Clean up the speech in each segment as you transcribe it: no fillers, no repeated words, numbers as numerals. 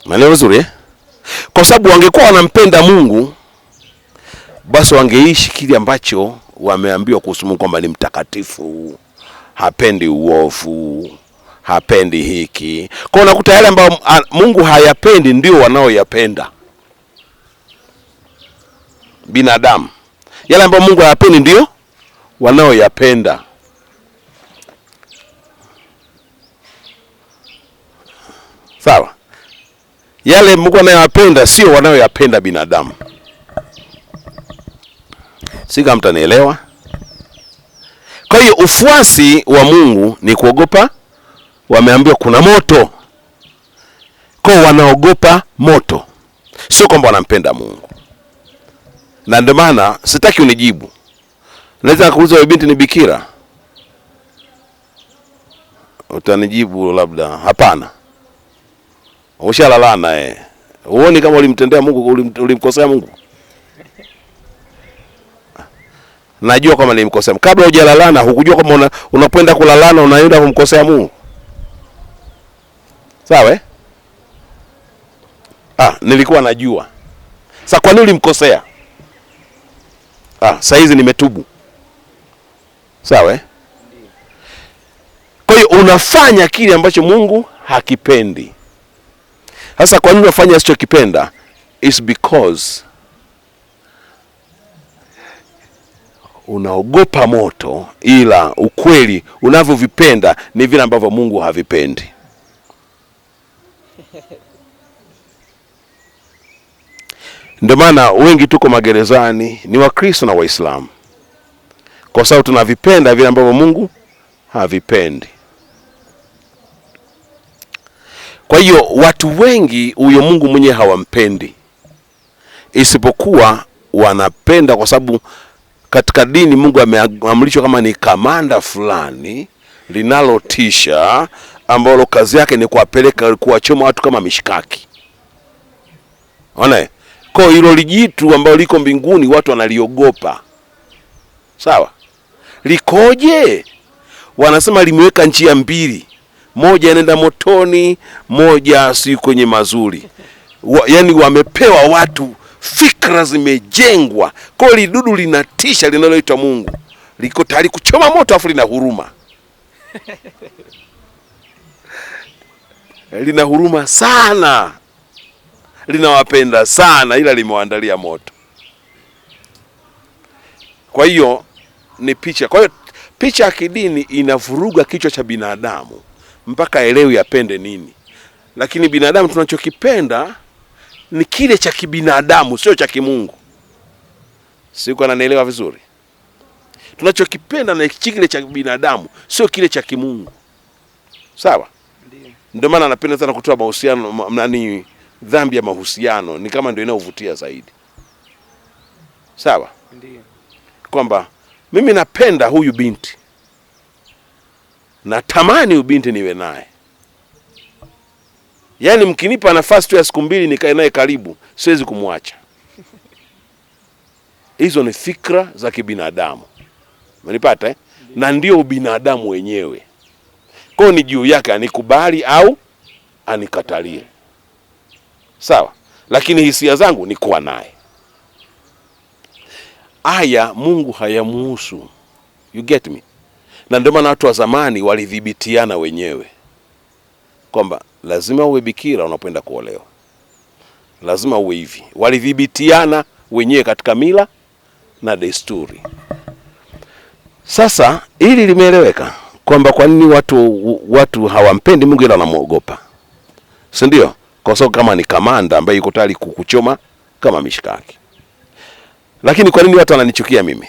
Maneno mazuri Kwa sababu wangekuwa wanampenda Mungu, basi wangeishi kile ambacho wameambiwa kuhusu Mungu kwamba ni mtakatifu, hapendi uovu, hapendi hiki. Kwa unakuta yale ambayo Mungu hayapendi ndio wanaoyapenda binadamu. Yale ambayo Mungu hayapendi ndio wanaoyapenda. Sawa? Yale Mungu anayoyapenda sio wanaoyapenda binadamu. Sika mtanielewa? Kwa hiyo ufuasi wa Mungu ni kuogopa. Wameambiwa kuna moto, kwa wanaogopa moto, sio kwamba wanampenda Mungu. Na ndio maana sitaki unijibu. Naweza kuuliza wewe binti ni bikira, utanijibu labda hapana. Ushalalana uone kama ulimtendea Mungu, ulimkosea Mungu. Najua kama nilimkosea. Kabla hujalalana hukujua kama unapoenda kulalana unaenda kumkosea Mungu. Sawa nilikuwa najua. Sasa kwa nini ulimkosea? Sasa hizi nimetubu. Sawa Kwa hiyo unafanya kile ambacho Mungu hakipendi. Sasa kwa nini unafanya asichokipenda? Is because unaogopa moto, ila ukweli unavyovipenda ni vile ambavyo Mungu havipendi. Ndio maana wengi tuko magerezani ni Wakristo na Waislamu, kwa sababu tunavipenda vile ambavyo Mungu havipendi. Kwa hiyo watu wengi huyo Mungu mwenyewe hawampendi, isipokuwa wanapenda kwa sababu katika dini Mungu ameamrishwa kama ni kamanda fulani linalotisha, ambalo kazi yake ni kuwapeleka kuwachoma watu kama mishikaki. Unaona? Kwa hilo lijitu ambalo liko mbinguni watu wanaliogopa. Sawa? Likoje? Wanasema limeweka njia mbili. Moja inaenda motoni, moja si kwenye mazuri. Yaani wamepewa watu, fikra zimejengwa. Kwa lidudu linatisha linaloitwa Mungu. Liko tayari kuchoma moto afu lina huruma. Lina huruma sana. Linawapenda sana, ila limewaandalia moto. Kwa hiyo ni picha. Kwa hiyo picha ya kidini inavuruga kichwa cha binadamu mpaka elewi apende nini. Lakini binadamu tunachokipenda ni kile cha kibinadamu, sio cha kimungu. Siko ananielewa vizuri? Tunachokipenda ni kile cha binadamu, sio kile cha kimungu. Sawa? Ndio maana anapenda sana kutoa mahusiano dhambi ya mahusiano ni kama ndio inayovutia zaidi. Sawa? Ndio. Kwamba mimi napenda huyu binti, natamani huyu binti niwe naye. Yaani mkinipa nafasi tu ya siku mbili nikae naye karibu, siwezi kumwacha. Hizo ni fikra za kibinadamu. Umenipata Na ndio ubinadamu wenyewe. Kwa ni juu yake anikubali au anikatalie. Sawa? Lakini hisia zangu ni kuwa naye. Aya Mungu hayamuhusu. You get me? Na ndio maana watu wa zamani walidhibitiana wenyewe kwamba lazima uwe bikira unapoenda kuolewa, lazima uwe hivi. Walidhibitiana wenyewe katika mila na desturi. Sasa hili limeeleweka kwamba kwa nini watu hawampendi Mungu ila wanamuogopa. Si ndio? Kwa sababu kama ni kamanda ambaye yuko tayari kukuchoma kama mishikaki. Lakini kwa nini watu wananichukia mimi?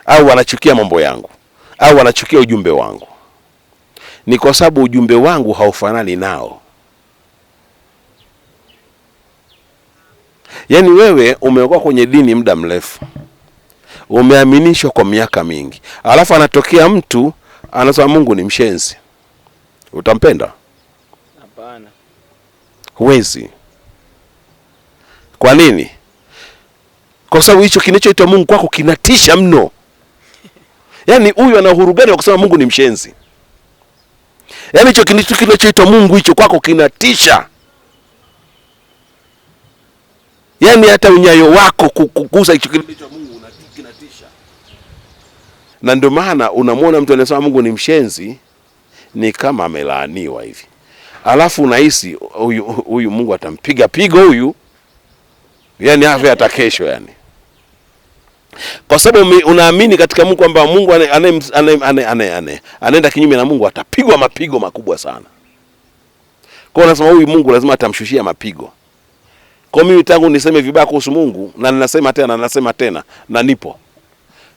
Au wanachukia mambo yangu? Au wanachukia ujumbe wangu? Ni kwa sababu ujumbe wangu haufanani nao. Yaani wewe umeokoka kwenye dini muda mrefu, umeaminishwa kwa miaka mingi, alafu anatokea mtu anasema Mungu ni mshenzi. Utampenda? Hapana. Huwezi. Kwa nini? Kwa sababu hicho kinachoitwa Mungu kwako kinatisha mno. Yaani huyu ana uhuru gani wa kusema Mungu ni mshenzi? Yaani hicho kinachoitwa Mungu hicho kwako kinatisha. Yaani hata unyayo wako kukugusa hicho kitu cha Mungu kinatisha. Na ndio maana unamwona mtu anasema Mungu ni mshenzi, ni kama amelaaniwa hivi. Alafu unahisi huyu Mungu atampiga pigo huyu, yani afe hata kesho yani. Kwa sababu unaamini katika Mungu kwamba Mungu anaenda kinyume na Mungu atapigwa mapigo makubwa sana. Kwa unasema huyu Mungu lazima atamshushia mapigo. Kwa mimi tangu niseme vibaya kuhusu Mungu na ninasema tena na nipo.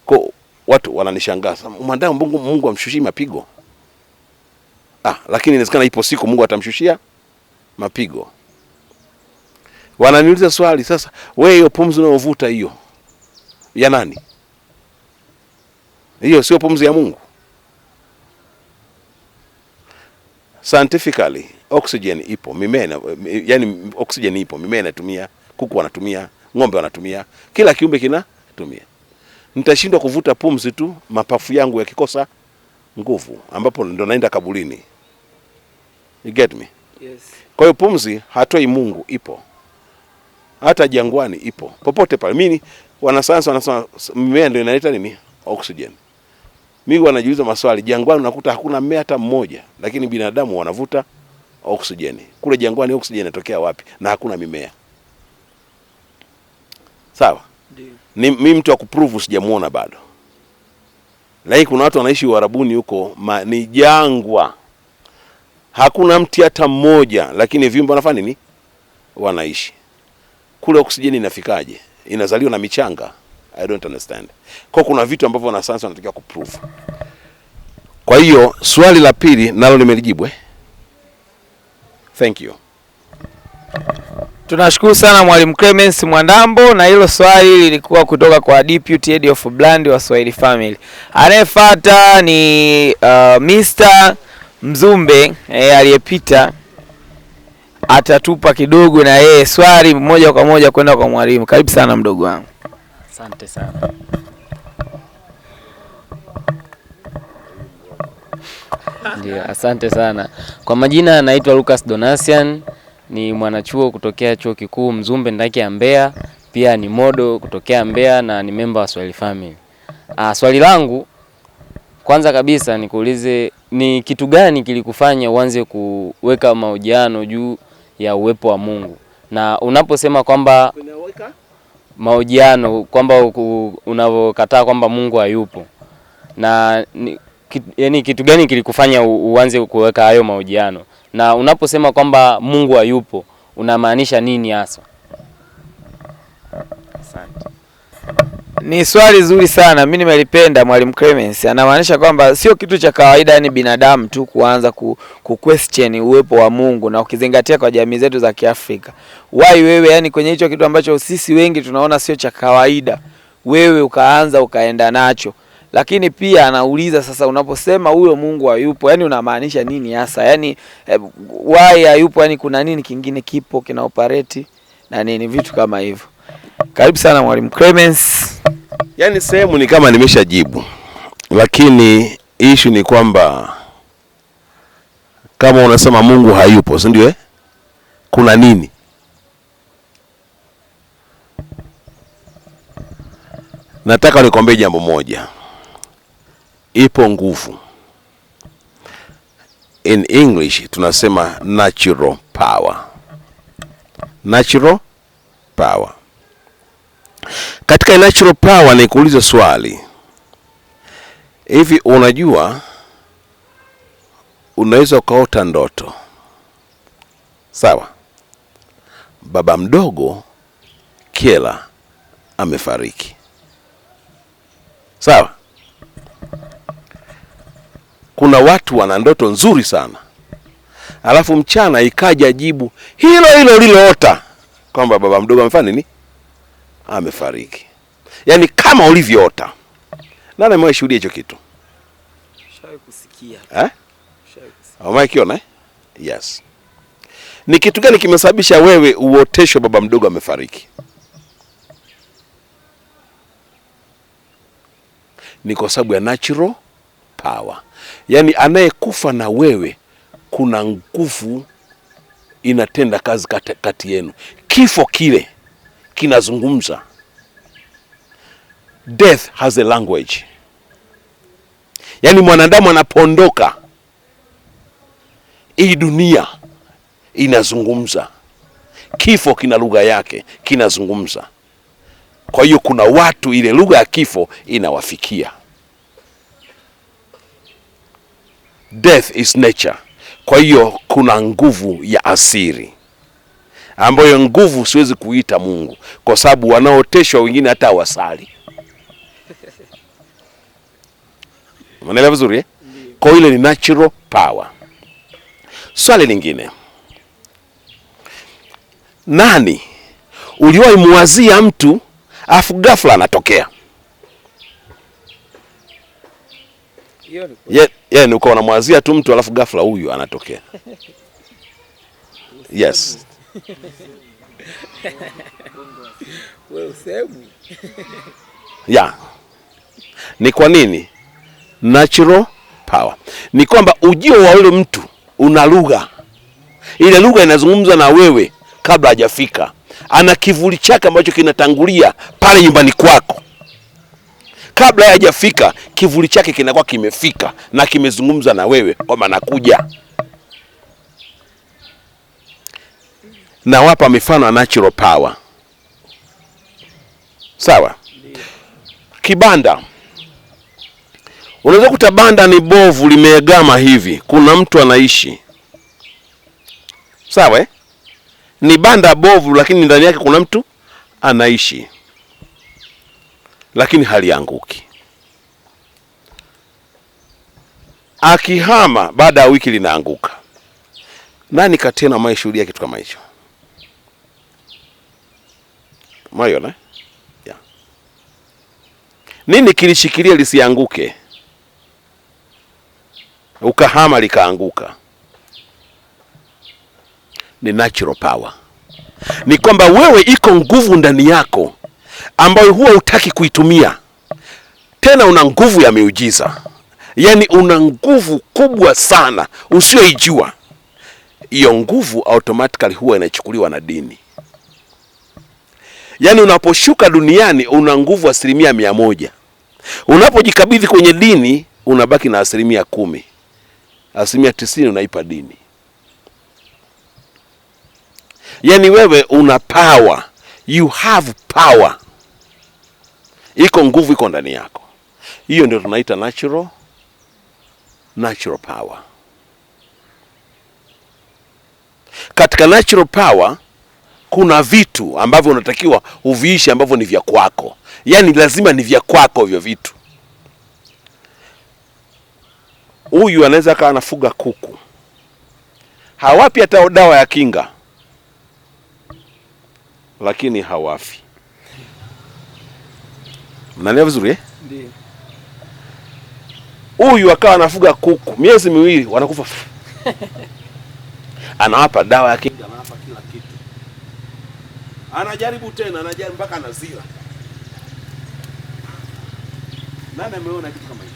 Kwa watu wananishangaza, mwanadamu Mungu amshushie mapigo. Lakini inawezekana ipo siku Mungu atamshushia mapigo. Wananiuliza swali sasa, wewe hiyo pumzi unayovuta hiyo ya nani? Hiyo sio pumzi ya Mungu. Scientifically oxygen ipo, mimea yani oxygen ipo, mimea inatumia, kuku wanatumia, ng'ombe wanatumia, kila kiumbe kinatumia. Nitashindwa kuvuta pumzi tu mapafu yangu yakikosa nguvu, ambapo ndo naenda kaburini. You get me? Yes. Kwa hiyo pumzi hatoi Mungu ipo. Hata jangwani ipo. Popote pale. Mimi wanasayansi wanasema mimea ndio inaleta nini? Oxygen. Mimi wanajiuliza maswali, jangwani unakuta hakuna mmea hata mmoja, lakini binadamu wanavuta oxygen. Kule jangwani oxygen inatokea wapi? Na hakuna mimea. Sawa? Ndio. Mimi mtu wa kuprove sijamuona bado. Lakini kuna watu wanaishi Uarabuni huko, ni jangwa. Hakuna mti hata mmoja, lakini viumbe wanafanya nini? Wanaishi. Kule oksijeni inafikaje? Inazaliwa na michanga? I don't understand. Kwa kuna vitu ambavyo wanasayansi wanatakiwa kuprove. Kwa hiyo swali la pili nalo nimelijibu. Thank you. Tunashukuru sana Mwalimu Clemence Mwandambo, na hilo swali lilikuwa kutoka kwa Deputy Head of Brand wa Swahili Family. Anayefuata ni Mr. Mzumbe aliyepita, atatupa kidogo na yeye swali moja kwa moja kwenda kwa mwalimu. Karibu sana mdogo wangu. Asante sana. Ndio, asante sana. Kwa majina naitwa Lucas Donasian, ni mwanachuo kutokea Chuo Kikuu Mzumbe ndaki ya Mbeya, pia ni modo kutokea Mbeya na ni member wa Swahili Family. Swali langu kwanza kabisa nikuulize, ni kitu gani kilikufanya uanze kuweka mahojiano juu ya uwepo wa Mungu? Na unaposema kwamba mahojiano kwamba unavokataa kwamba Mungu hayupo, na yani kitu gani kilikufanya uanze kuweka hayo mahojiano? Na unaposema kwamba Mungu hayupo unamaanisha nini hasa? Asante. Ni swali zuri sana, mimi nimelipenda Mwalimu Clemence. Anamaanisha kwamba sio kitu cha kawaida yani binadamu tu kuanza question uwepo wa Mungu, na ukizingatia kwa jamii zetu za Kiafrika. Why wewe yani kwenye hicho kitu ambacho sisi wengi tunaona sio cha kawaida, wewe ukaenda nacho. Lakini pia anauliza sasa, unaposema huyo Mungu hayupo yani unamaanisha nini hasa? Yani why hayupo, yani kuna nini kingine kipo kina operate na nini, vitu kama hivyo. Karibu sana Mwalimu Clemence. Yani sehemu ni kama nimeshajibu, lakini issue ni kwamba kama unasema Mungu hayupo, si ndio? Kuna nini? Nataka nikwambie jambo moja. Ipo nguvu. In English tunasema natural power. Natural power. Katika natural power nikuuliza swali. Hivi unajua unaweza ukaota ndoto. Sawa? Baba mdogo Kyela amefariki. Sawa? Kuna watu wana ndoto nzuri sana, alafu mchana ikaja jibu hilo liloota kwamba baba mdogo amefanya nini? Amefariki. Yani kama ulivyoota. Nani ameshuhudia hicho kitu? Shawahi kusikia. Umekiona? Yes. Ni kitu gani kimesababisha wewe uoteshwe baba mdogo amefariki? Ni kwa sababu ya natural power. Yani anayekufa na wewe kuna nguvu inatenda kazi kati yenu. Kifo kile kinazungumza. Death has a language. Yaani mwanadamu anapoondoka, hii dunia inazungumza. Kifo kina lugha yake, kinazungumza. Kwa hiyo kuna watu ile lugha ya kifo inawafikia. Death is nature. Kwa hiyo kuna nguvu ya asili, ambayo nguvu siwezi kuita Mungu, kwa sababu wanaoteshwa wengine hata wasali. Unaelewa vizuri eh? Kwa hiyo ile ni natural power. Swali lingine, nani uliwahi muwazia mtu afu ghafla anatokea? Ni uko unamwazia tu mtu alafu ghafla huyu anatokea. Yes. Ni kwa nini? Natural power. Ni kwamba ujio wa yule mtu una lugha. Ile lugha inazungumza na wewe kabla hajafika. Ana kivuli chake ambacho kinatangulia pale nyumbani kwako. Kabla hajafika, kivuli chake kinakuwa kimefika na kimezungumza na wewe kwamba nakuja. Na wapa mifano ya natural power. Sawa? Kibanda. Unaweza kuta banda ni bovu, limeegama hivi, kuna mtu anaishi. Sawa eh? Ni banda bovu lakini ndani yake kuna mtu anaishi. Lakini halianguki. Akihama baada ya wiki linaanguka. Nani kati yenu ameshuhudia kitu kama hicho? Maiona? Yeah. Nini kilishikilia lisianguke? Ukahama likaanguka. Ni natural power. Ni kwamba wewe iko nguvu ndani yako ambayo huwa hutaki kuitumia. Tena una nguvu ya miujiza. Yaani una nguvu kubwa sana usioijua. Hiyo nguvu automatically huwa inachukuliwa na dini. Yaani unaposhuka duniani una nguvu 100%. Unapojikabidhi kwenye dini unabaki na 10%. 90% unaipa dini. Yaani wewe una power. You have power. Iko nguvu iko ndani yako. Hiyo ndio tunaita natural power. Katika natural power kuna vitu ambavyo unatakiwa uviishi ambavyo ni vya kwako. Yaani lazima ni vya kwako hivyo vitu. Huyu anaweza kaa anafuga kuku. Hawapi hata dawa ya kinga. Lakini hawafi. Mnaelewa vizuri eh? Ndio. Huyu akawa anafuga kuku miezi 2 wanakufa. Anawapa dawa ya kinga, anawapa kila kitu. Anajaribu tena, anajaribu mpaka anazila. Nani ameona kitu kama hicho?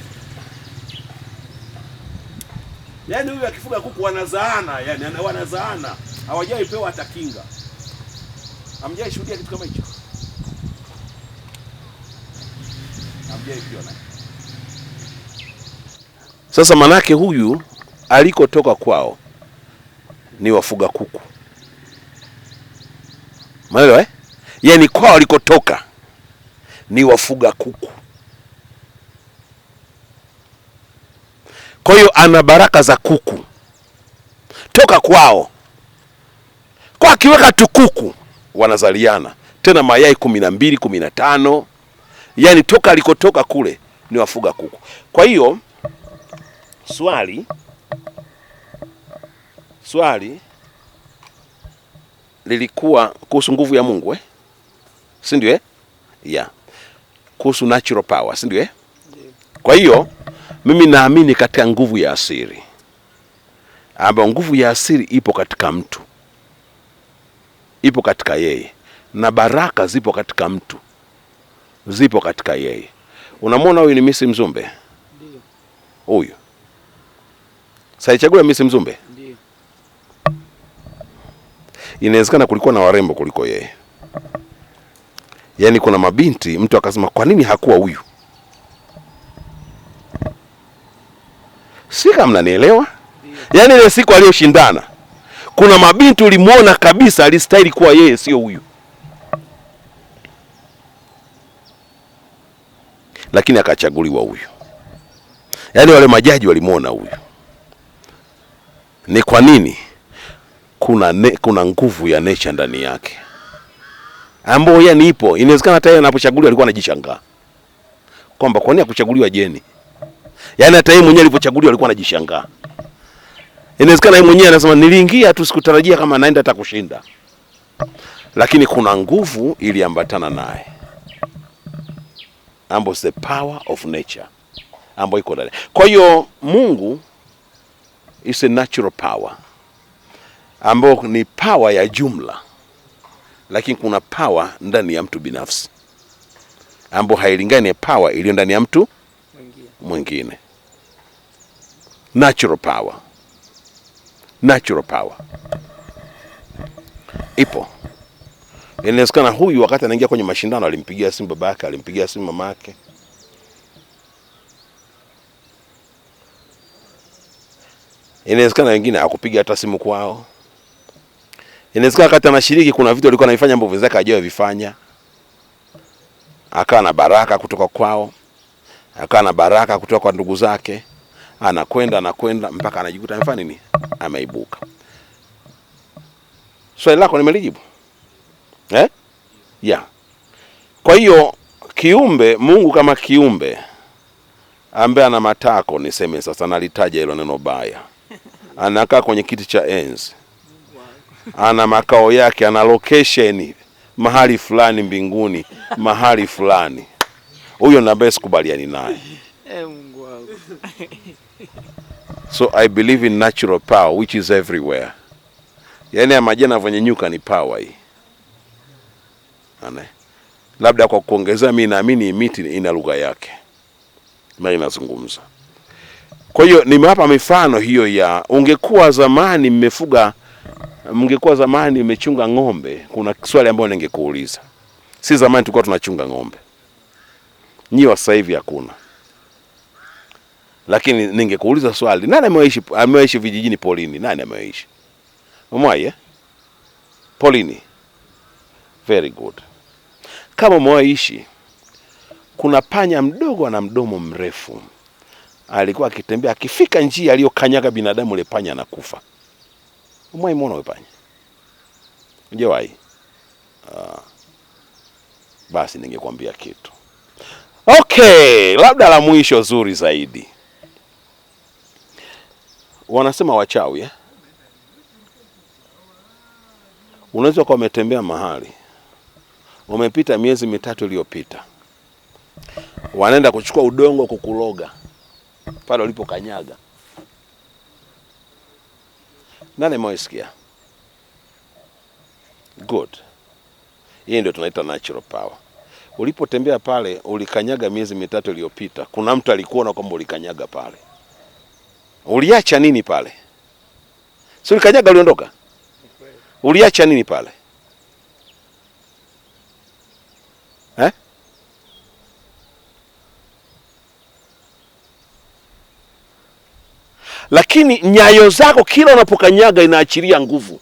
Yaani huyu akifuga kuku wanazaana, yani wanazaana. Hawajai pewa hata kinga. Hamjai shuhudia kitu kama hicho? Hamjai kiona. Sasa manake huyu alikotoka kwao ni wafuga kuku. Umeelewa eh? Yaani kwao alikotoka ni wafuga kuku. Kwa hiyo ana baraka za kuku toka kwao. Kwa akiweka tu kuku wanazaliana tena mayai 12, 15. Yaani toka alikotoka kule ni wafuga kuku. Kwa hiyo swali lilikuwa kuhusu nguvu ya Mungu eh? Si ndio eh? Yeah. Kuhusu natural power, si ndio eh? Kwa hiyo mimi naamini katika nguvu ya asili. Ambapo nguvu ya asili ipo katika mtu. Ipo katika yeye. Na baraka zipo katika mtu. Zipo katika yeye. Unamwona huyu ni Miss Mzumbe? Ndio. Huyu. Saichagua Miss Mzumbe? Ndio. Inawezekana kulikuwa na warembo kuliko yeye. Yaani kuna mabinti mtu akasema kwa nini hakuwa huyu? Si kama mnanielewa? Yaani ile siku aliyoshindana kuna mabinti ulimuona kabisa alistahili kuwa yeye, sio huyu. Lakini akachaguliwa huyu. Yaani wale majaji walimuona huyu. Ni kwa nini? Kuna nguvu ya nature ndani yake ambayo yani ipo. Inawezekana hata yeye anapochaguliwa alikuwa anajishangaa kwamba kwa nini hakuchaguliwa Jeni. Yaani hata yeye mwenyewe alipochaguliwa alikuwa anajishangaa. Inawezekana yeye mwenyewe anasema niliingia tu sikutarajia kama anaenda hata kushinda. Lakini kuna nguvu iliambatana naye, ambayo is the power of nature ambayo iko ndani. Kwa hiyo Mungu is a natural power ambayo ni power ya jumla, lakini kuna power ndani ya mtu binafsi ambayo hailingani na power iliyo ndani ya mtu mwingine. Natural power. Natural power ipo. Inawezekana huyu wakati anaingia kwenye mashindano alimpigia simu babake, alimpigia simu mamake. Inawezekana wengine hakupiga hata simu kwao. Inawezekana wakati anashiriki kuna vitu alikuwa anafanya ambavyo zake hajawahi vifanya. Akawa na baraka kutoka kwao, akawa na baraka kutoka kwa ndugu zake. Anakwenda mpaka anajikuta amefanya nini? Ameibuka. Swali lako nimelijibu? Yeah. Kwa hiyo kiumbe, Mungu kama kiumbe ambaye ana matako, niseme sasa nalitaja hilo neno baya. Anakaa kwenye kiti cha enzi. Ana makao yake, ana location mahali fulani mbinguni, mahali fulani. Huyo na best kubaliani naye. Mungu wangu. So I believe in natural power which is everywhere. Yaani ya majina venye nyuka ni power hii. Labda kwa kuongezea mimi naamini miti ina lugha yake na inazungumza. Kwa hiyo nimewapa mifano hiyo ya ungekuwa zamani mmechunga ng'ombe, kuna swali ambalo ningekuuliza. Si zamani tulikuwa tunachunga ng'ombe. Nyiwa sasa hivi hakuna. Lakini ningekuuliza swali, nani ameishi vijijini polini? Nani ameishi? Umewahi polini? Very good. Kama umewaishi, kuna panya mdogo na mdomo mrefu. Alikuwa akitembea, akifika njia aliyokanyaga binadamu ile panya anakufa. Umewahi muona wewe panya? Hujawahi? Basi ningekwambia kitu. Okay, labda la mwisho zuri zaidi. Wanasema wachawi unaweza kuwa umetembea mahali, umepita miezi 3 iliyopita, wanaenda kuchukua udongo kukuloga pale ulipokanyaga. Nani mwesikia? Good. Hii ndio tunaita natural power. Ulipotembea pale ulikanyaga miezi 3 iliyopita, kuna mtu alikuona kwamba ulikanyaga pale. Uliacha nini pale? Si ulikanyaga uliondoka? Uliacha nini pale? Lakini nyayo zako kila unapokanyaga inaachilia nguvu.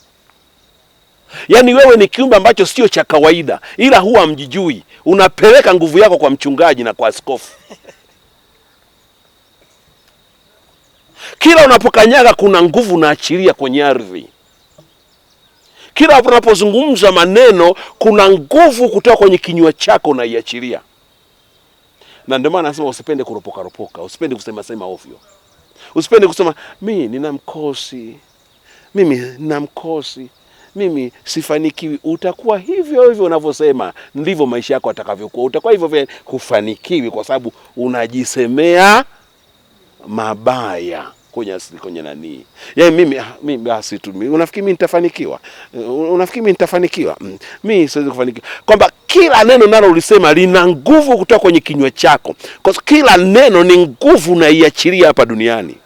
Yaani wewe ni kiumbe ambacho sio cha kawaida, ila huwa mjijui. Unapeleka nguvu yako kwa mchungaji na kwa askofu. Kila unapokanyaga kuna nguvu unaachilia kwenye ardhi. Kila unapozungumza maneno kuna nguvu kutoka kwenye kinywa chako unaiachilia. Na ndio maana nasema usipende kuropoka, usipende kusema ovyo. Usipende kusema mimi nina mkosi, mimi sifanikiwi. Utakuwa hivyo unavyosema ndivyo maisha yako atakavyokuwa. Utakuwa hivyo hufanikiwi kwa sababu unajisemea mabaya kwenye nani. Yaani mimi basi tu unafikiri mimi nitafanikiwa? Unafikiri mimi nitafanikiwa? Mimi siwezi kufanikiwa. Kwamba kila neno nalo ulisema lina nguvu kutoka kwenye kinywa chako. Kwa kila neno ni nguvu unaiachilia hapa duniani.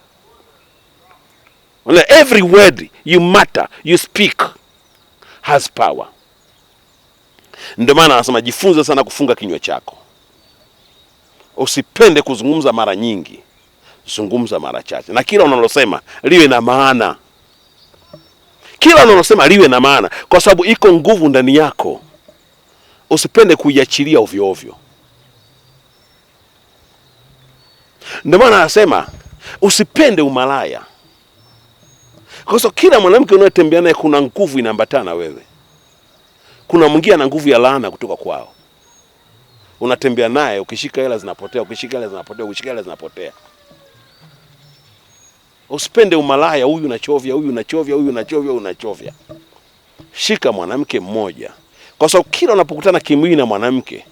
Every word you speak has power. Ndio maana anasema jifunze sana kufunga kinywa chako. Usipende kuzungumza mara nyingi, zungumza mara chache, na kila unalosema liwe na maana. Kila unalosema liwe na maana, kwa sababu iko nguvu ndani yako. Usipende kuiachilia ovyo ovyo. Ndio maana anasema usipende umalaya, kwa sababu kila mwanamke unayetembea naye kuna nguvu inaambatana wewe. Kuna mwingine ana nguvu ya laana kutoka kwao. Unatembea naye, ukishika hela zinapotea, ukishika hela zinapotea, ukishika hela zinapotea. Usipende umalaya, huyu unachovya, huyu unachovya, huyu unachovya, huyu unachovya. Shika mwanamke mmoja, kwa sababu kila unapokutana kimwili na mwanamke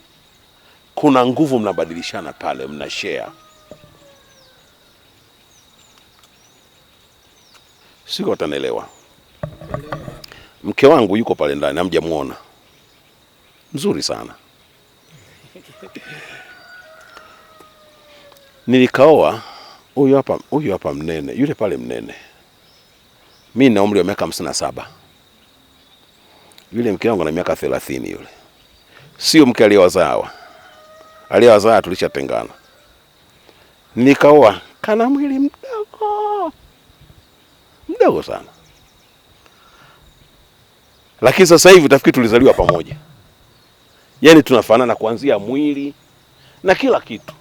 kuna nguvu mnabadilishana pale, mnashare. Siko utanielewa. Mke wangu yuko pale ndani, hamjamuona. Mzuri sana. Nilikaoa huyu hapa mnene, yule pale mnene. Mimi na umri wa miaka 57. Yule mke wangu ana miaka 30 yule. Sio mke aliyewazaa. Aliyewazaa tulishatengana. Nilikaoa kana mwili mdogo sana. Lakini sasa hivi utafikiri tulizaliwa pamoja. Yaani tunafanana kuanzia mwili na kila kitu.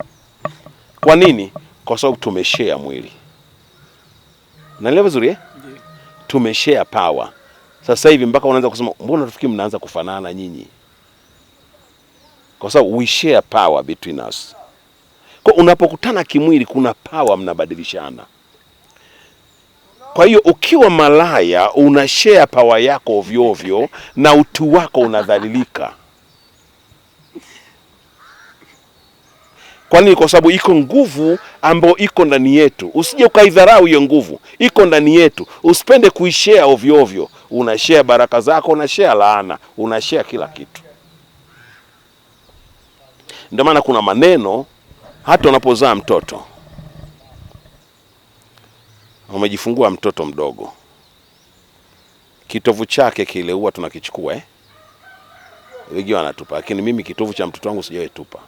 Kwa nini? Kwa sababu tumeshare mwili. Unaelewa vizuri eh? Ndiyo. Tumeshare power. Sasa hivi mpaka unaanza kusema mbona tufikiri mnaanza kufanana nyinyi? Kwa sababu we share power between us. Kwa unapokutana kimwili kuna power mnabadilishana. Kwa hiyo ukiwa malaya una share power yako ovyo ovyo na utu wako unadhalilika. Kwa nini? Kwa sababu iko nguvu ambayo iko ndani yetu. Usije ukaidharau hiyo nguvu. Iko ndani yetu. Usipende kuishare ovyo ovyo. Una share baraka zako, una share laana, una share kila kitu. Ndio maana kuna maneno hata unapozaa mtoto. Umejifungua mtoto mdogo. Kitovu chake kile huwa tunakichukua wengi wanatupa, lakini mimi kitovu cha mtoto wangu sijawahi tupa.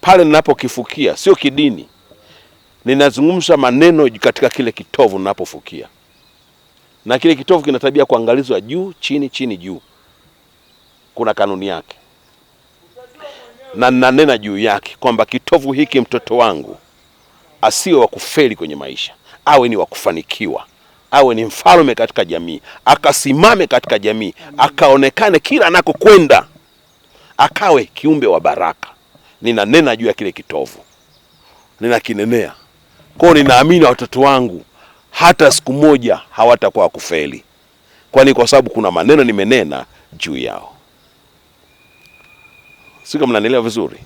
Pale ninapokifukia, sio kidini, ninazungumza maneno katika kile kitovu ninapofukia. Na kile kitovu kina tabia kuangalizwa juu, chini, chini, juu. Kuna kanuni yake. Na nanena juu yake kwamba kitovu hiki mtoto wangu asiwe wa kufeli kwenye maisha, awe ni wa kufanikiwa, awe ni mfalme katika jamii, akasimame katika jamii, akaonekane kila anakokwenda, akawe kiumbe wa baraka. Ninanena juu ya kile kitovu, ninakinenea. Kwa hiyo ninaamini watoto wangu hata siku moja hawatakuwa kufeli. Kwani kwa sababu kuna maneno nimenena juu yao. Siko mnanielewa vizuri?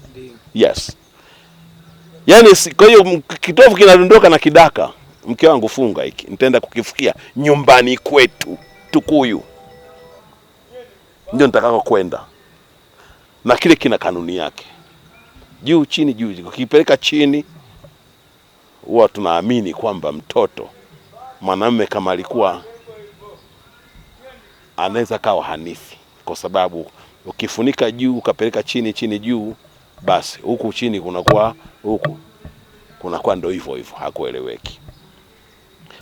Yes. Yaani kwa hiyo kitovu kinadondoka na kidaka. Mke wangu funga hiki, nitaenda kukifukia nyumbani kwetu Tukuyu. Ndio nitakako kwenda. Na kile kina kanuni yake. Juu chini juu. Ukipeleka chini huwa tunaamini kwamba mtoto mwanamume kama alikuwa anaweza kawa hanifi, kwa sababu ukifunika juu ukapeleka chini chini juu, basi huku chini kunakuwa huku kunakuwa ndio hivyo hivyo, hakueleweki.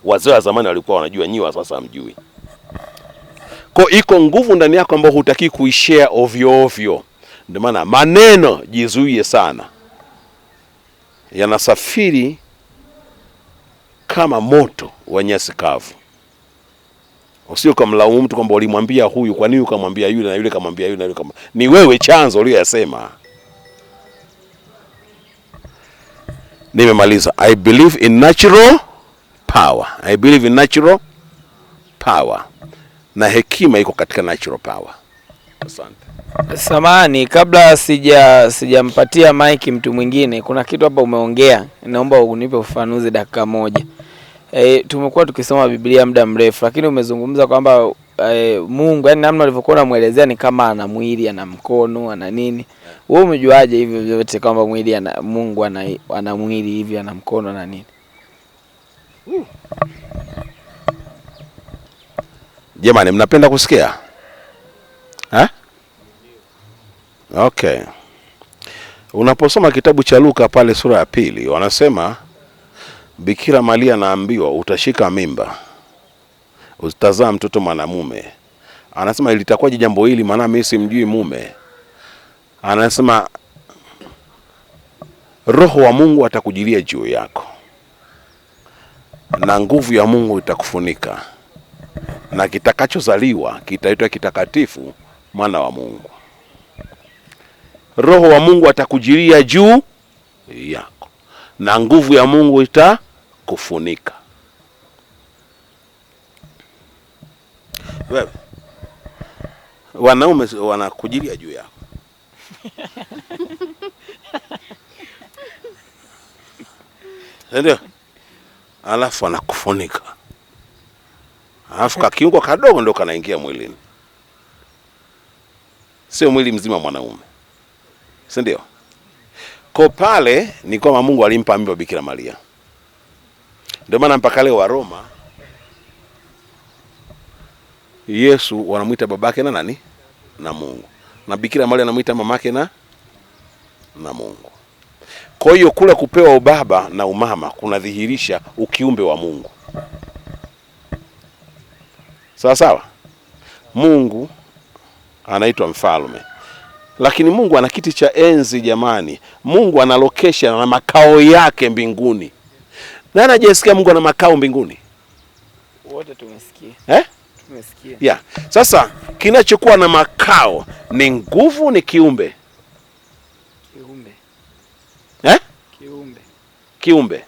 Wazee wa zamani walikuwa wanajua, nyiwa sasa hamjui. Kwa iko nguvu ndani yako ambayo hutaki kuishare ovyo ovyo. Ndio maana maneno jizuie sana. Yanasafiri kama moto wa nyasi kavu. Usio kumlaumu mtu kwamba ulimwambia huyu, kwa nini ukamwambia yule na yule kamwambia yule na yule kama. Ni wewe chanzo uliyosema. Nimemaliza. I believe in natural power. I believe in natural power. Na hekima iko katika natural power. Asante. Samahani, kabla sijampatia mic mtu mwingine, kuna kitu hapa umeongea. Naomba unipe ufafanuzi dakika moja. Tumekuwa tukisoma Biblia muda mrefu, lakini umezungumza kwamba Mungu, yani namna alivyokuwa anamuelezea ni kama ana mwili, ana mkono, ana nini. Wewe umejuaje hivyo vyote kwamba mwili Mungu ana mwili hivi, ana mkono na nini? Jamani, mnapenda kusikia? Okay. Unaposoma kitabu cha Luka pale sura ya 2, wanasema Bikira Maria anaambiwa utashika mimba, utazaa mtoto mwanamume. Anasema ilitakuwaje jambo hili, maana mimi simjui mume. Anasema Roho wa Mungu atakujilia juu yako, na nguvu ya Mungu itakufunika, na kitakachozaliwa kitaitwa kitakatifu, mwana wa Mungu. Roho wa Mungu atakujilia juu yako, na nguvu ya Mungu itakufunika. Wewe wanaume wanakujilia juu yako. Ndio. Alafu anakufunika. Alafu kakiungo kadogo ndio kanaingia mwilini. Sio mwili mzima mwanaume. Si ndio? Kwa pale ni kwamba Mungu alimpa mimba Bikira Maria. Ndio maana mpaka leo wa Roma Yesu wanamuita babake na nani? Na Mungu. Na Bikira Maria anamuita mamake na Mungu. Kwa hiyo kule kupewa ubaba na umama kunadhihirisha ukiumbe wa Mungu. Sawa sawa? Mungu anaitwa mfalme. Lakini Mungu ana kiti cha enzi jamani. Mungu ana location na makao yake mbinguni. Nani hajasikia Mungu ana makao mbinguni? Wote tumesikia. Tumesikia. Yeah. Sasa kinachokuwa na makao ni nguvu, ni kiumbe. Kiumbe. Kiumbe.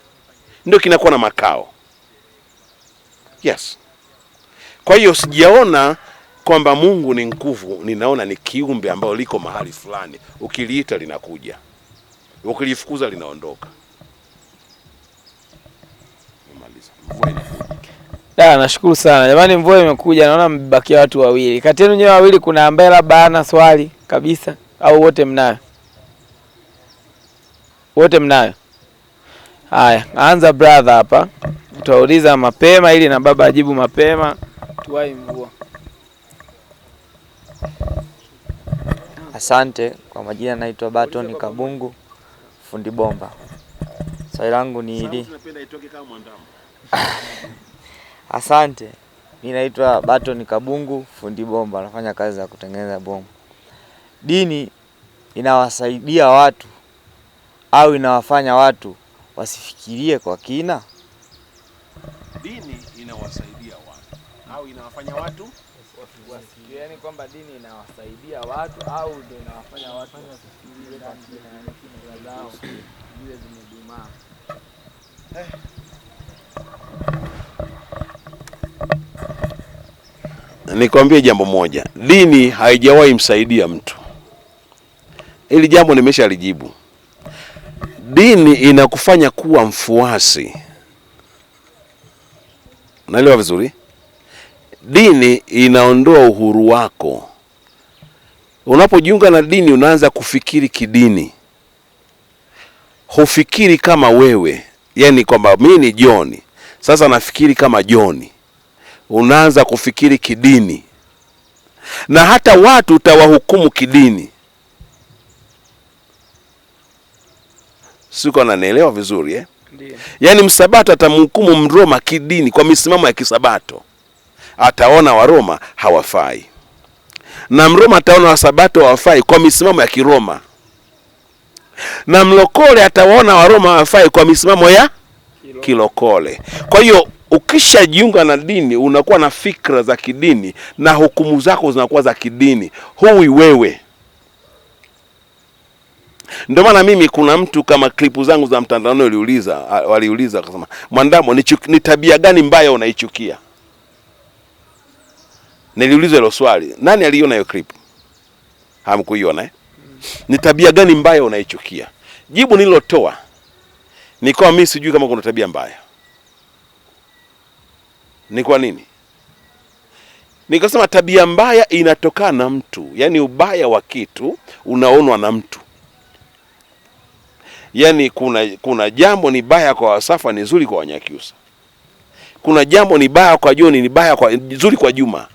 Ndio kinakuwa na makao. Yes. Kwa hiyo sijaona kwamba Mungu ni nguvu, ninaona ni kiumbe ambao liko mahali fulani. Ukiliita linakuja. Ukilifukuza linaondoka. Mvua inakuja. Nashukuru sana. Jamani, mvua imekuja, naona mmebakia watu wawili. Kati yenu nyewe wawili kuna ambaye labda hana swali kabisa au wote mnayo? Wote mnayo? Haya, anza brother hapa. Tutauliza mapema ili na baba ajibu mapema. Tuwai mvua. Asante. Kwa majina naitwa Baton Kabungu, fundi bomba. Swali langu ni hili. Asante. Mimi naitwa Baton Kabungu, fundi bomba, nafanya kazi za kutengeneza bomba. Dini inawasaidia watu au inawafanya watu wasifikirie kwa kina? Dini inawasaidia watu au inawafanya watu wasifikirie, yani kwamba dini inawasaidia watu au ndio inawafanya watu wasifikirie kwa kina, yani fikra zao zile zimedumaa. Nikwambie jambo moja, dini haijawahi msaidia mtu. Hili jambo nimeshalijibu. Dini inakufanya kuwa mfuasi. Unaelewa vizuri? Dini inaondoa uhuru wako. Unapojiunga na dini unaanza kufikiri kidini. Hufikiri kama wewe. Yaani kwamba mimi ni John, sasa nafikiri kama John. Unaanza kufikiri kidini. Na hata watu utawahukumu kidini. Siko nanielewa vizuri eh? Ndiyo. Yaani msabato atamhukumu Mroma kidini kwa misimamo ya kisabato. Ataona Waroma hawafai. Na Mroma ataona Wasabato hawafai kwa misimamo ya Kiroma. Na mlokole atawaona Waroma hawafai kwa misimamo ya kilokole. Kwa hiyo ukishajiunga na dini unakuwa na fikra za kidini na hukumu zako zinakuwa za kidini. Hui wewe. Ndio maana mimi kuna mtu kama klipu zangu za mtandaoni waliuliza akasema, "Mwandamo, ni tabia gani mbaya unaichukia?" Niliulizwa hilo swali. Nani aliona hiyo clip? Hamkuiona eh? Ni tabia gani mbaya unaichukia? Jibu nililotoa ni kwa mimi sijui kama kuna tabia mbaya. Ni kwa nini? Nikasema tabia mbaya inatokana na mtu. Yaani ubaya wa kitu unaonwa na mtu. Yaani kuna jambo ni baya kwa Wasafa, ni zuri kwa Wanyakyusa. Kuna jambo ni baya kwa John, ni baya kwa zuri kwa Juma.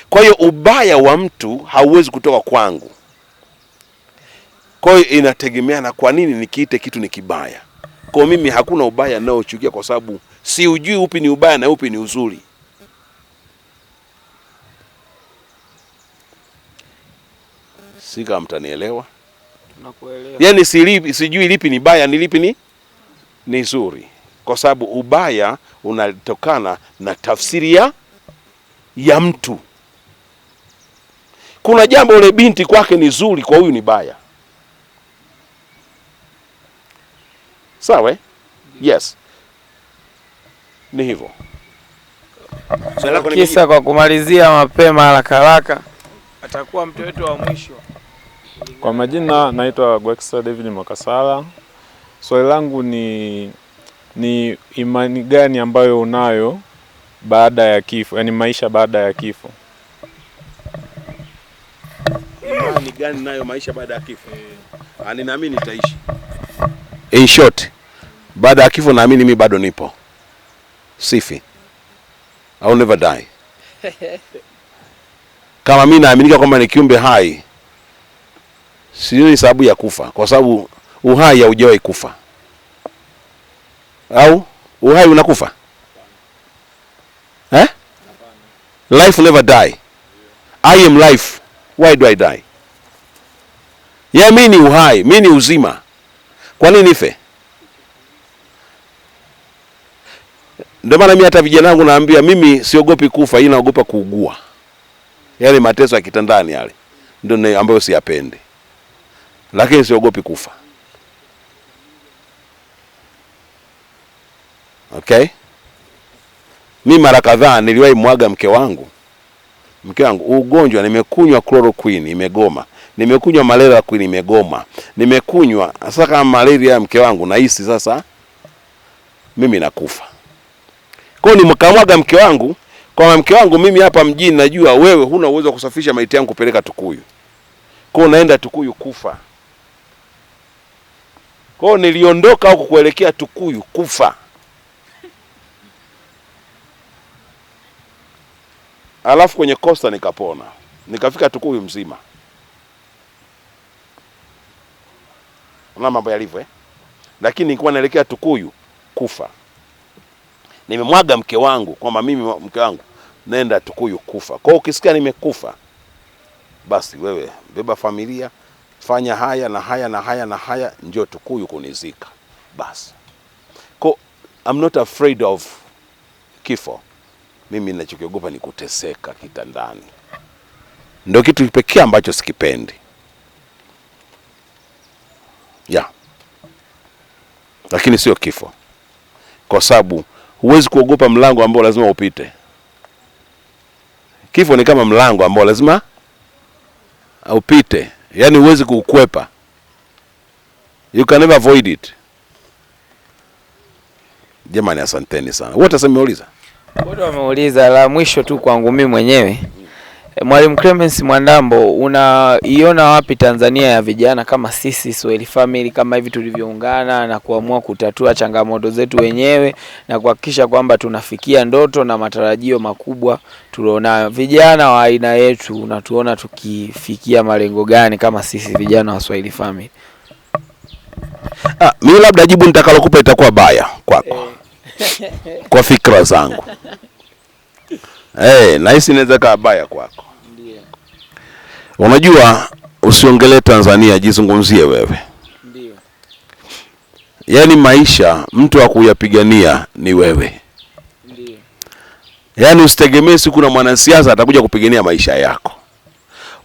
Kwa hiyo ubaya wa mtu hauwezi kutoka kwangu. Kwa hiyo inategemeana kwa nini nikiite kitu ni kibaya. Kwa mimi hakuna ubaya ninaochukia kwa sababu si ujui upi ni ubaya na upi ni uzuri. Sika mtanielewa? Tunakuelewa. Yaani sijui lipi ni baya ni lipi ni zuri. Kwa sababu ubaya unatokana na tafsiri ya mtu. Kuna jambo ule binti kwake ni zuri, kwa huyu ni baya. Sawa? Yes. Ni hivyo. Kisa kwa kumalizia mapema haraka atakuwa mtu wetu wa mwisho. Kwa majina naitwa Gweksa David Mwakasala. Swali langu ni imani gani ambayo unayo baada ya kifo, yani maisha baada ya kifo? Imani gani nayo maisha baada ya kifo? Ninaamini nitaishi. In short, baada ya kifo naamini mimi bado nipo. Sifi. I will never die. Kama mimi naaminika kwamba ni kiumbe hai, sioni sababu ya kufa, kwa sababu uhai haujawahi kufa. Au uhai unakufa? Life never die. I am life. Why do I die? Mimi ni uhai, mimi ni uzima. Kwa nini nife? Ndio maana mimi hata vijana wangu naambia mimi siogopi kufa, ila naogopa kuugua. Yale mateso ya kitandani yale ndio ambayo siyapendi. Lakini siogopi kufa. Okay? Mimi mara kadhaa niliwahi mwaga mke wangu. Ugonjwa, nimekunywa chloroquine imegoma. Nimekunywa malaria queen imegoma. Nimekunywa sasa kama malaria ya mke wangu nahisi sasa mimi nakufa. Kwa hiyo nimekamwaga mke wangu, kwa mke wangu mimi hapa mjini najua wewe huna uwezo wa kusafisha maiti yangu kupeleka Tukuyu. Kwa hiyo naenda Tukuyu kufa. Kwa hiyo niliondoka huko kuelekea Tukuyu kufa. Alafu kwenye kosta nikapona. Nikafika Tukuyu mzima. Unaona mambo yalivyo Lakini nilikuwa naelekea Tukuyu kufa. Nimemwaga mke wangu kwamba mimi mke wangu naenda Tukuyu kufa. Kwa hiyo ukisikia nimekufa, basi wewe beba familia, fanya haya na haya na haya na haya, njoo Tukuyu kunizika. Basi. Kwa I'm not afraid of kifo. Mimi ninachokiogopa ni kuteseka kitandani. Ndio kitu pekee ambacho sikipendi. Lakini sio kifo. Kwa sababu huwezi kuogopa mlango ambao lazima upite. Kifo ni kama mlango ambao lazima upite. Yaani huwezi kukwepa. You can never avoid it. Jamani, asanteni sana. Wote wameuliza? Wote wameuliza. La mwisho tu kwangu mimi mwenyewe. Mwalimu Clemence Mwandambo, unaiona wapi Tanzania ya vijana kama sisi Swahili Family, kama hivi tulivyoungana na kuamua kutatua changamoto zetu wenyewe na kuhakikisha kwamba tunafikia ndoto na matarajio makubwa tulionayo? Vijana wa aina yetu unatuona tukifikia malengo gani kama sisi vijana wa Swahili Family? Mimi labda jibu nitakalokupa itakuwa baya kwako. Kwa fikra zangu. Na hisi inaweza kuwa baya kwako. Ndiyo. Unajua usiongelee Tanzania, jizungumzie wewe. Ndiyo. Yaani maisha mtu wa kuyapigania ni wewe. Ndiyo. Yaani usitegemee siku na mwanasiasa atakuja kupigania maisha yako.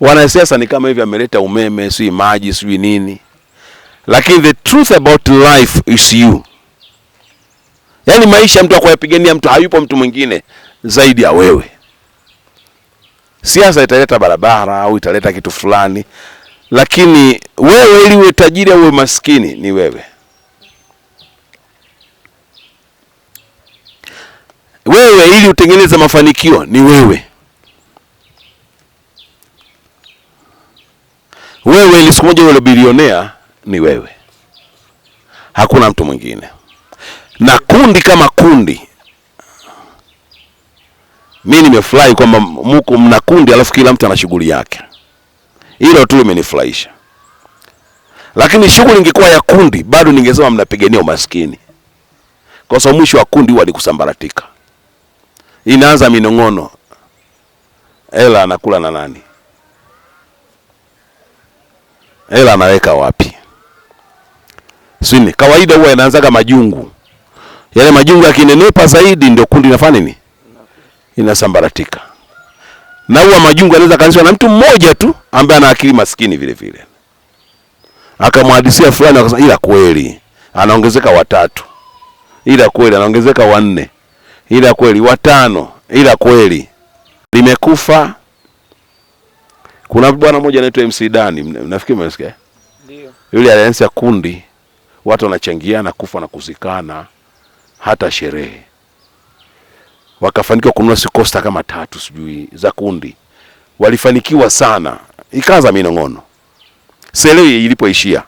Wanasiasa ni kama hivi ameleta umeme, si maji, si nini. Lakini the truth about life is you. Yaani maisha mtu akuyapigania mtu hayupo mtu mwingine zaidi ya wewe. Siasa italeta barabara au italeta kitu fulani, lakini wewe ili uwe tajiri au uwe maskini ni wewe. Wewe ili utengeneze mafanikio ni wewe. Wewe ili siku moja uwe bilionea ni wewe. Hakuna mtu mwingine. Na kundi kama kundi, mimi nimefurahi kwamba mko mna kundi alafu kila mtu ana shughuli yake. Hilo tu limenifurahisha. Lakini shughuli ingekuwa ya kundi, bado ningesema mnapigania umaskini. Kwa sababu mwisho wa kundi huwa ni kusambaratika. Inaanza minong'ono. Hela anakula na nani? Hela anaweka wapi? Sini, kawaida huwa inaanzaga majungu. Yale majungu yakinenepa zaidi ndio kundi linafanya nini? Inasambaratika. Na huwa majungu yanaweza kaanzishwa na mtu mmoja tu ambaye ana akili maskini vile vile. Akamhadisia fulani akasema ila kweli anaongezeka watatu. Ila kweli anaongezeka wanne. Ila kweli watano. Ila kweli limekufa. Kuna bwana mmoja anaitwa MC Dani, nafikiri mmesikia? Ndio. Yule alianza kundi, watu wanachangiana kufa na kuzikana, hata sherehe. Wakafanikiwa kununua Costa kama 3 sijui za kundi. Walifanikiwa sana. Ikaanza minong'ono. Selewi ilipoishia.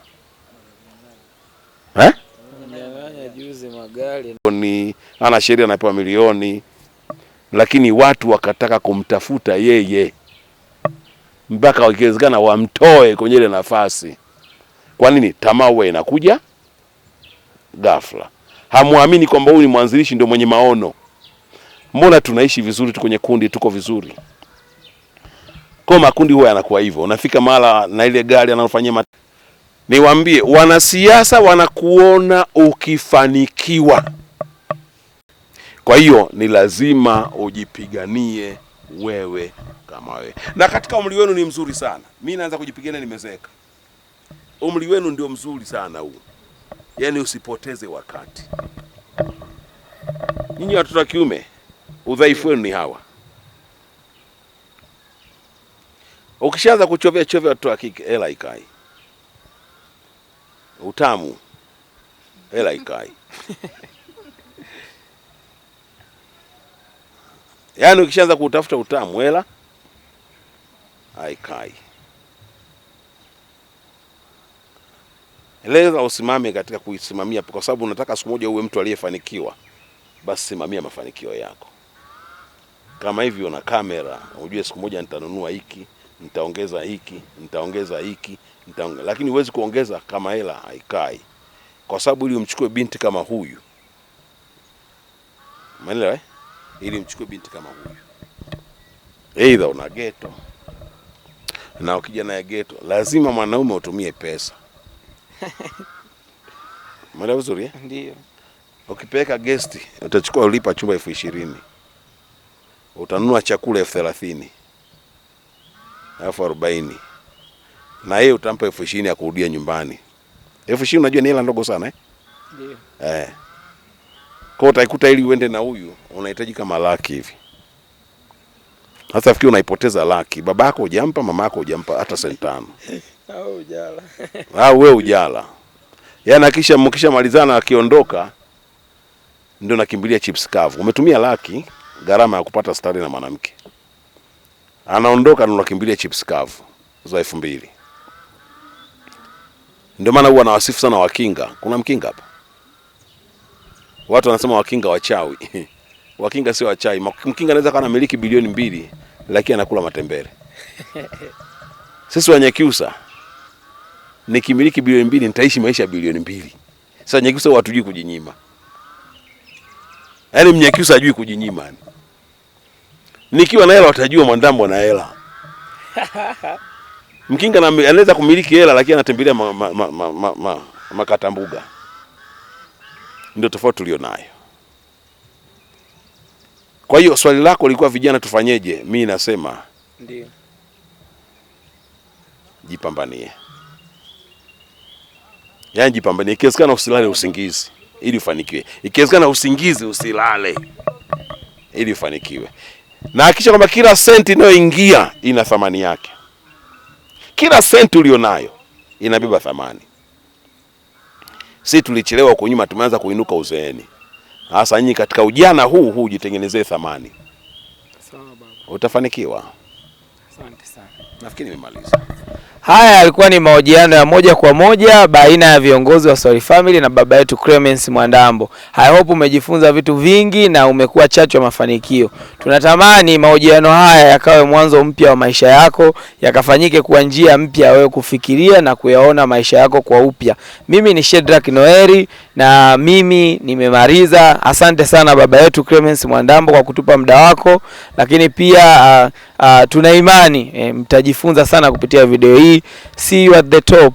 Mnyang'anya juzi magari. Ni ana sheria anapewa milioni, lakini watu wakataka kumtafuta yeye. Mpaka wakiwezekana wamtoe kwenye ile nafasi. Kwa nini? Tamaa huwa inakuja ghafla. Hamuamini kwamba huyu ni mwanzilishi ndio mwenye maono. Mbona tunaishi vizuri tu kwenye kundi, tuko vizuri? Kwa makundi huwa yanakuwa hivyo. Unafika mahala na ile gari analofanyia niwaambie, wanasiasa wanakuona ukifanikiwa. Kwa hiyo ni lazima ujipiganie wewe kama wewe. Na katika umri wenu ni mzuri sana. Mimi naanza kujipigania nimezeeka. Umri wenu ndio mzuri sana huu. Yaani usipoteze wakati. Nyinyi watoto wa kiume, udhaifu wenu ni hawa. Ukishaanza kuchovya watoto wa kike, hela ikai. Utamu, hela ikai. Yaani ukishaanza kutafuta utamu, hela haikai. Eleza usimame katika kuisimamia, kwa sababu unataka siku moja uwe mtu aliyefanikiwa. Basi simamia mafanikio yako. Kama hivi una kamera, ujue siku moja nitanunua hiki, nitaongeza hiki, nitaongeza hiki, lakini huwezi kuongeza kama hela haikai. Kwa sababu ili umchukue binti kama huyu. Umeelewa? Ili umchukue binti kama huyu, aidha una ghetto. Na ukija na ghetto, lazima mwanaume utumie pesa. Umeelewa vizuri? Ndio. Ukipeleka guest, utachukua ulipa chumba 20,000. Utanunua chakula 30,000. 40,000. Na yeye utampa 20,000 ya kurudia nyumbani. 20,000 unajua ni hela ndogo sana Ndio. Kwa utaikuta ili uende na huyu unahitaji kama laki hivi. Hata fikiri unaipoteza laki. Babako hujampa, mamako hujampa hata senti 5. Au ujala. Wewe ujala. Yaani kisha mkishamalizana akiondoka ndio nakimbilia chips kavu. Umetumia laki gharama ya kupata stari na mwanamke. Anaondoka ndio nakimbilia chips kavu za 2,000. Ndio maana huwa nawasifu sana wakinga. Kuna mkinga hapa? Watu wanasema wakinga wachawi. Wakinga sio wachawi. Mkinga anaweza kuwa anamiliki bilioni 2 lakini anakula matembele. Sisi Wanyakyusa nikimiliki bilioni 2 nitaishi maisha ya bilioni 2. Sasa Wanyakyusa watujui kujinyima. Yaani Mnyakyusa hajui kujinyima. Nikiwa na hela watajua Mwandambo na hela. Mkinga anaweza kumiliki hela lakini anatembelea makatambuga. Ndio tofauti tulionayo. Kwa hiyo swali lako lilikuwa vijana tufanyeje? Mimi nasema ndio. Jipambanie. Yaani jipambanie. Ikiwezekana usilale usingizi ili ufanikiwe. Ikiwezekana usingizi usilale ili ufanikiwe. Na hakikisha kwamba kila senti inayoingia ina thamani yake. Kila senti ulionayo inabeba thamani. Sisi tulichelewa huko nyuma, tumeanza kuinuka uzeeni. Hasa nyinyi katika ujana huu jitengenezee thamani. Sawa baba. Utafanikiwa. Asante sana. Nafikiri nimemaliza. Haya yalikuwa ni mahojiano ya moja kwa moja baina ya viongozi wa Swahili Family na baba yetu Clemence Mwandambo. I hope umejifunza vitu vingi na umekuwa chachu ya mafanikio. Tunatamani mahojiano haya yakawe mwanzo mpya wa maisha yako, yakafanyike kwa njia mpya wewe kufikiria na kuyaona maisha yako kwa upya. Mimi ni Shedrack Noeri na mimi nimemaliza. Asante sana baba yetu Clemence Mwandambo kwa kutupa muda wako, lakini pia tuna imani mtajifunza sana kupitia video hii. See you at the top.